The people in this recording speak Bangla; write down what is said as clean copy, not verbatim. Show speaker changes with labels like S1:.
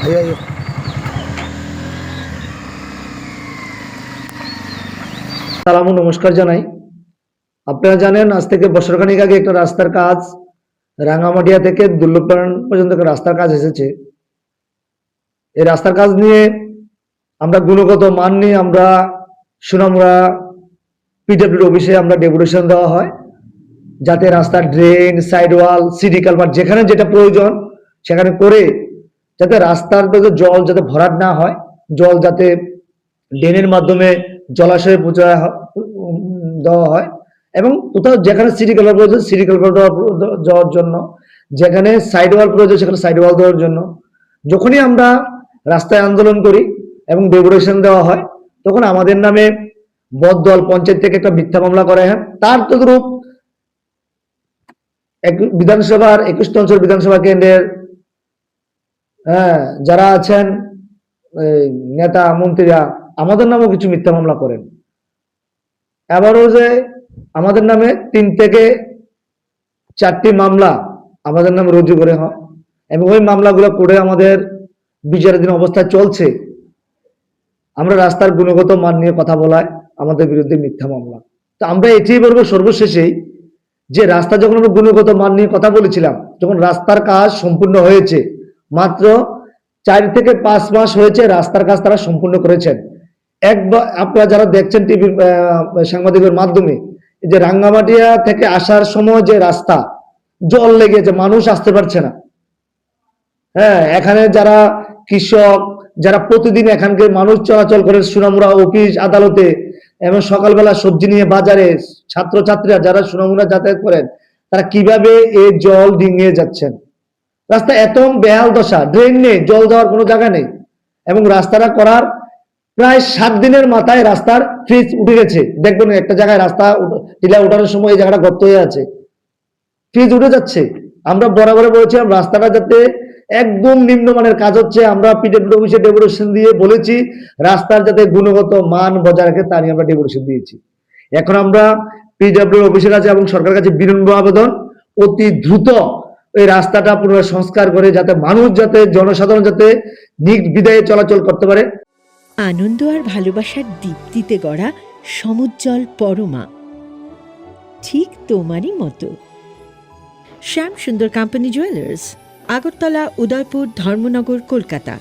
S1: আইও আইও। সালাম ও নমস্কার জানাই। আপনারা জানেন আজ থেকে বছরখানেক আগে একটা রাস্তার কাজ রাঙামাটিয়া থেকে দুর্লভপাড়া পর্যন্ত একটা রাস্তার কাজ এসেছে। এই রাস্তার কাজ নিয়ে আমরা গুণগত মান নিয়ে আমরা সুনামুড়া পিডব্লিউডি অফিসে আমরা ডেপুটেশন দেওয়া হয়, যাতে রাস্তার ড্রেন, সাইড ওয়াল, সিডি কালভার্ট যেখানে যেটা প্রয়োজন সেখানে করে যাতে রাস্তার মধ্যে জল যাতে ভরাট না হয়, জল যাতে ড্রেনের মাধ্যমে জলাশয়ে পৌঁছায় দেওয়া হয়, এবং কোথাও যেখানে সিডি কালভার্ট প্রয়োজন সিডি কালভার্ট যাওয়ার জন্য, যেখানে সাইড ওয়াল প্রয়োজন সেখানে সাইড ওয়াল দেওয়ার জন্য। যখনই আমরা রাস্তায় আন্দোলন করি এবং ডেপুটেশন দেওয়া হয়, তখন আমাদের নামে বদদল পঞ্চায়েত থেকে একটা মিথ্যা মামলা করা হয়। তার তদরূপ বিধানসভার 21 অঞ্চল বিধানসভা কেন্দ্রের যারা আছেন নেতা মন্ত্রীরা আমাদের নামেও কিছু মিথ্যা মামলা করেন। এবারও যে আমাদের নামে 3 থেকে 4টি মামলা আমাদের নামে রুজু করে হয়, এবং ওই মামলাগুলো করে আমাদের বিচারাধীন অবস্থায় চলছে। আমরা রাস্তার গুণগত মান নিয়ে কথা বলায় আমাদের বিরুদ্ধে মিথ্যা মামলা। তো আমরা এটাই বলবো সর্বশেষে, যে রাস্তা যখন আমরা গুণগত মান নিয়ে কথা বলেছিলাম, যখন রাস্তার কাজ সম্পূর্ণ হয়েছে, মাত্র 4 থেকে 5 মাস হয়েছে রাস্তার কাজ তারা সম্পূর্ণ করেছেন। একবার আপনারা যারা দেখছেন টিভির সাংবাদিকের মাধ্যমে, যে রাঙ্গামাটিয়া থেকে আসার সময় যে রাস্তা জল লেগেছে, মানুষ আসতে পারছে না। এখানে যারা কৃষক, যারা প্রতিদিন এখানকার মানুষ চলাচল করে সুনামুড়া অফিস আদালতে, এবং সকালবেলা সবজি নিয়ে বাজারে ছাত্রছাত্রীরা যারা সুনামুড়া যাতায়াত করেন, তারা কিভাবে এই জল ডিঙিয়ে যাচ্ছেন। রাস্তা এত বেহাল দশা, ড্রেন নেই, জল যাওয়ার কোনো জায়গা নেই, এবং রাস্তাটা করার প্রায় 7 দিনের মাথায় রাস্তার ফ্রিজ উঠে গেছে। দেখবেন একটা জায়গায় রাস্তা টিলা ওঠানোর সময় এই জায়গাটা গর্ত হয়ে আছে, ফ্রিজ উঠে যাচ্ছে। আমরা বরাবর বলেছিলাম রাস্তাটা যাতে একদম নিম্নমানের কাজ হচ্ছে, আমরা পিডব্লিউডি অফিসে ডেপুটেশন দিয়ে বলেছি রাস্তার যাতে গুণগত মান বজায় রাখে, তা নিয়ে আমরা ডেপুটেশন দিয়েছি। এখন আমরা পিডব্লিউডি অফিসের কাছে এবং সরকারের কাছে বিনম্র আবেদন, অতি দ্রুত এই রাস্তাটা পুনরায় সংস্কার করে যাতে মানুষ, যাতে জনসাধারণ যাতে নির্বিধায় চলাচল করতে পারে।
S2: আনন্দ আর ভালোবাসার দীপ্তিতে গড়া সমুজ্জ্বল পরমা, ঠিক তোমারই মতো। শ্যাম সুন্দর কোম্পানি জুয়েলার্স, আগরতলা, উদয়পুর, ধর্মনগর, কলকাতা।